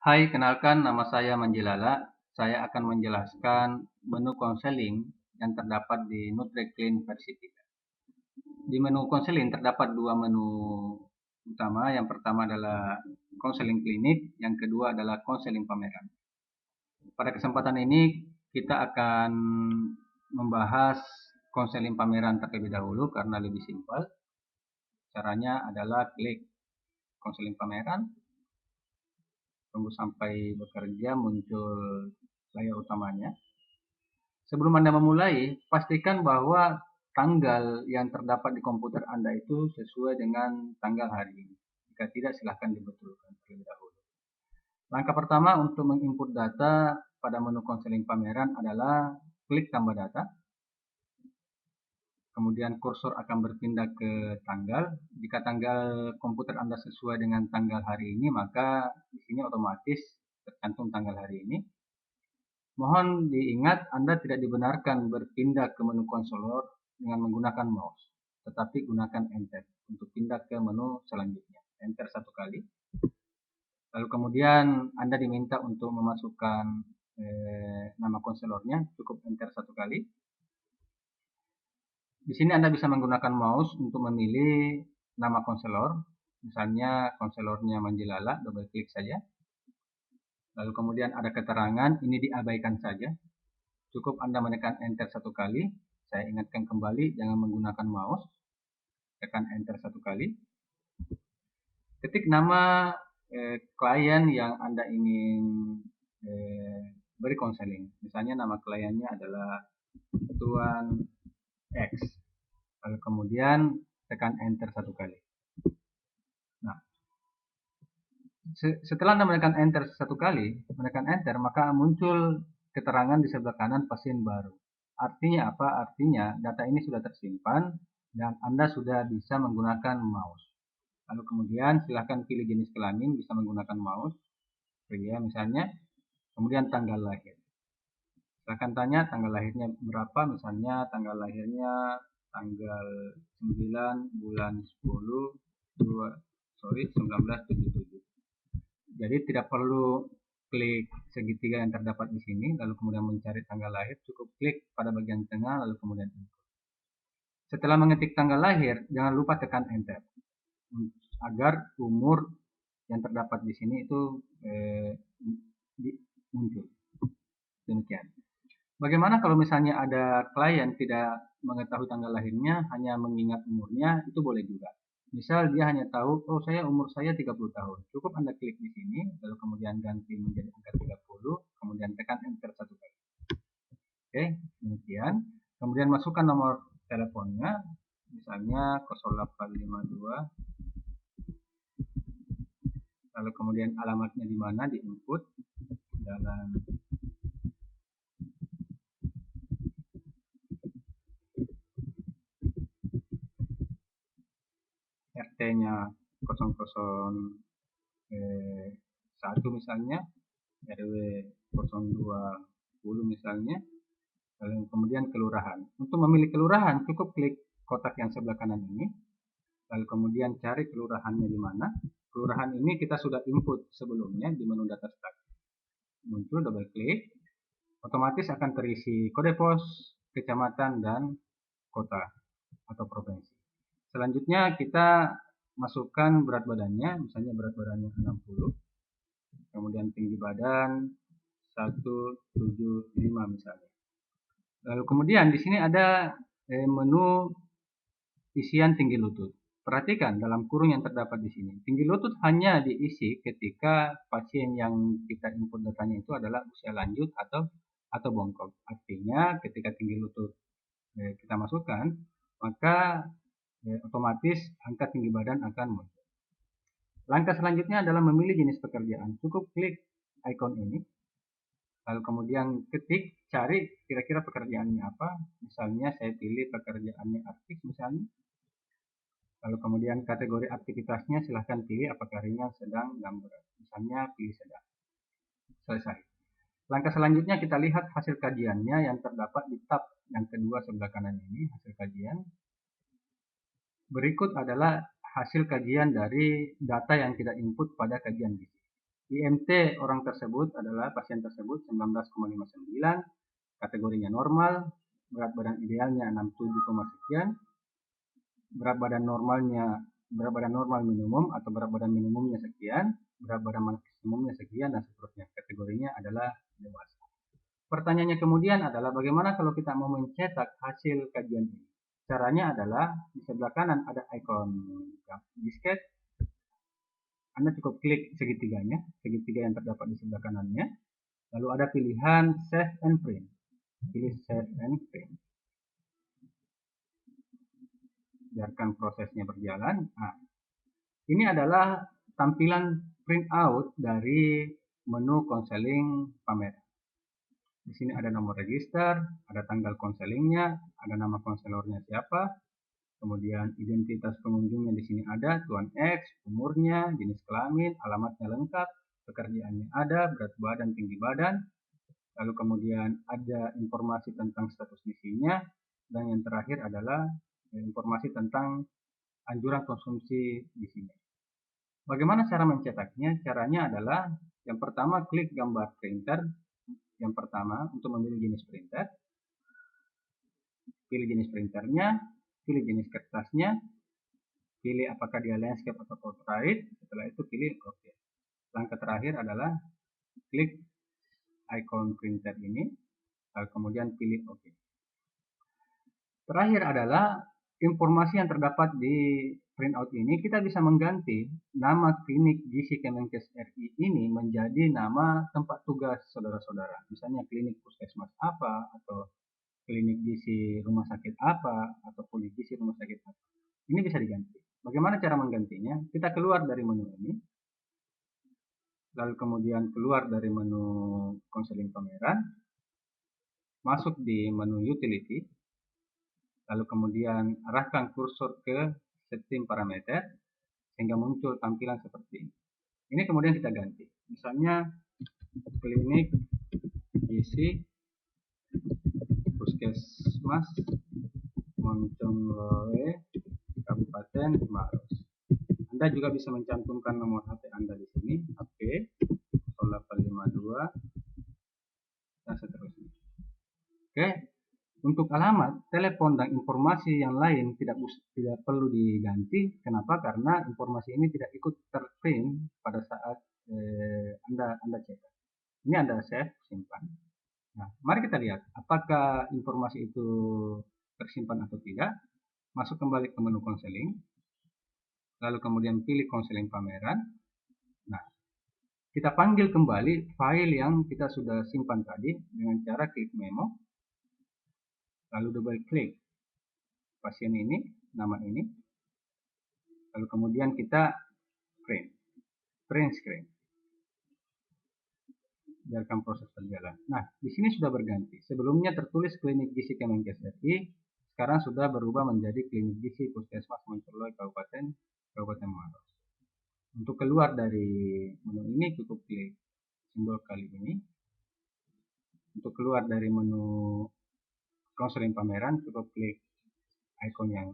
Hai, kenalkan nama saya Manjilala. Saya akan menjelaskan menu konseling yang terdapat di Nutri-Clean versi 3. Di menu konseling terdapat dua menu utama. Yang pertama adalah konseling klinik, yang kedua adalah konseling pameran. Pada kesempatan ini kita akan membahas konseling pameran terlebih dahulu karena lebih simpel. Caranya adalah klik konseling pameran, tunggu sampai bekerja muncul layar utamanya. Sebelum Anda memulai, pastikan bahwa tanggal yang terdapat di komputer Anda itu sesuai dengan tanggal hari ini. Jika tidak, silahkan dibetulkan terlebih dahulu. Langkah pertama untuk menginput data pada menu konseling pameran adalah klik tambah data. Kemudian kursor akan berpindah ke tanggal. Jika tanggal komputer Anda sesuai dengan tanggal hari ini, maka di sini otomatis tercantum tanggal hari ini. Mohon diingat Anda tidak dibenarkan berpindah ke menu konselor dengan menggunakan mouse, tetapi gunakan Enter untuk pindah ke menu selanjutnya. Enter satu kali. Lalu kemudian Anda diminta untuk memasukkan nama konselornya, cukup Enter satu kali. Di sini Anda bisa menggunakan mouse untuk memilih nama konselor. Misalnya konselornya Manjilala, double klik saja. Lalu kemudian ada keterangan, ini diabaikan saja. Cukup Anda menekan Enter satu kali. Saya ingatkan kembali, jangan menggunakan mouse. Tekan Enter satu kali. Ketik nama klien yang Anda ingin beri konseling. Misalnya nama kliennya adalah Tuan X. Lalu kemudian tekan Enter satu kali. Nah, setelah Anda menekan Enter satu kali, maka muncul keterangan di sebelah kanan pasien baru. Artinya apa? Artinya data ini sudah tersimpan dan Anda sudah bisa menggunakan mouse. Lalu kemudian silahkan pilih jenis kelamin, bisa menggunakan mouse, pria misalnya, kemudian tanggal lahir. Silahkan tanya tanggal lahirnya berapa, misalnya tanggal lahirnya tanggal 9 bulan 10 1977. Jadi tidak perlu klik segitiga yang terdapat di sini, lalu kemudian mencari tanggal lahir, cukup klik pada bagian tengah, lalu kemudian input. Setelah mengetik tanggal lahir, jangan lupa tekan Enter agar umur yang terdapat di sini itu muncul. Demikian. Bagaimana kalau misalnya ada klien tidak mengetahui tanggal lahirnya, hanya mengingat umurnya, itu boleh juga. Misal dia hanya tahu, oh umur saya 30 tahun. Cukup Anda klik di sini, lalu kemudian ganti menjadi angka 30, kemudian tekan Enter satu kali. Oke, demikian. Kemudian masukkan nomor teleponnya, misalnya 0852. Lalu kemudian alamatnya di mana, di input, Jalan RT-nya 001 misalnya, RW 020 misalnya, lalu kemudian kelurahan. Untuk memilih kelurahan, cukup klik kotak yang sebelah kanan ini, lalu kemudian cari kelurahannya di mana. Kelurahan ini kita sudah input sebelumnya di menu data start. Muncul, double klik, otomatis akan terisi kode pos, kecamatan, dan kota atau provinsi. Selanjutnya kita masukkan berat badannya, misalnya berat badannya 60, kemudian tinggi badan 175 misalnya. Lalu kemudian di sini ada menu isian tinggi lutut. Perhatikan dalam kurung yang terdapat di sini. Tinggi lutut hanya diisi ketika pasien yang kita input datanya itu adalah usia lanjut atau bongkok. Artinya ketika tinggi lutut kita masukkan, maka otomatis angka tinggi badan akan muncul. Langkah selanjutnya adalah memilih jenis pekerjaan. Cukup klik ikon ini, lalu kemudian ketik, cari kira-kira pekerjaannya apa. Misalnya saya pilih pekerjaannya artis misalnya. Lalu kemudian kategori aktivitasnya silahkan pilih apakah ringan, sedang, dan berat. Misalnya pilih sedang. Selesai. Langkah selanjutnya kita lihat hasil kajiannya yang terdapat di tab yang kedua sebelah kanan ini, hasil kajian. Berikut adalah hasil kajian dari data yang kita input pada kajian gizi. IMT orang tersebut adalah pasien tersebut 19,59, kategorinya normal, berat badan idealnya 67, sekian, berat badan normal minimum atau berat badan minimumnya sekian, berat badan maksimumnya sekian, dan seterusnya. Kategorinya adalah dewasa. Pertanyaannya kemudian adalah bagaimana kalau kita mau mencetak hasil kajian ini? Caranya adalah di sebelah kanan ada ikon disket. Anda cukup klik segitiganya, segitiga yang terdapat di sebelah kanannya. Lalu ada pilihan Save and Print. Pilih Save and Print. Biarkan prosesnya berjalan. Nah, ini adalah tampilan printout dari menu konseling pameran. Di sini ada nomor register, ada tanggal konselingnya, ada nama konselornya siapa, kemudian identitas pengunjungnya di sini ada, Tuan X, umurnya, jenis kelamin, alamatnya lengkap, pekerjaannya ada, berat badan, tinggi badan, lalu kemudian ada informasi tentang status misinya, dan yang terakhir adalah informasi tentang anjuran konsumsi di sini. Bagaimana cara mencetaknya? Caranya adalah yang pertama klik gambar printer. Yang pertama untuk memilih jenis printer, pilih jenis printernya, pilih jenis kertasnya, pilih apakah dia landscape atau portrait, setelah itu pilih OK. Langkah terakhir adalah klik icon printer ini, lalu kemudian pilih OK. Terakhir adalah informasi yang terdapat di printout ini, kita bisa mengganti nama klinik gizi Kemenkes RI ini menjadi nama tempat tugas saudara-saudara. Misalnya klinik puskesmas apa, atau klinik gizi rumah sakit apa, atau poligisi rumah sakit apa. Ini bisa diganti. Bagaimana cara menggantinya? Kita keluar dari menu ini, lalu kemudian keluar dari menu konseling pameran, masuk di menu utility, lalu kemudian arahkan kursor ke setting parameter, sehingga muncul tampilan seperti ini. Ini kemudian kita ganti. Misalnya klinik gizi puskesmas Moncongloe Kabupaten Maros. Anda juga bisa mencantumkan nomor HP Anda di sini, HP 0852 dan seterusnya. Oke, untuk alamat, telepon dan informasi yang lain tidak perlu diganti. Kenapa? Karena informasi ini tidak ikut terprint pada saat Anda cetak. Ini Anda save, simpan. Nah, mari kita lihat apakah informasi itu tersimpan atau tidak. Masuk kembali ke menu konseling, lalu kemudian pilih konseling pameran. Nah, kita panggil kembali file yang kita sudah simpan tadi dengan cara klik memo, lalu double klik pasien ini, nama ini, lalu kemudian kita print screen. Biarkan proses berjalan. Nah, di sini sudah berganti. Sebelumnya tertulis klinik gizi Kemenkes RI, sekarang sudah berubah menjadi klinik gizi Puskesmas Moncongloe Kabupaten Maros. Untuk keluar dari menu ini cukup klik simbol kali ini. Untuk keluar dari menu konseling pameran cukup klik ikon yang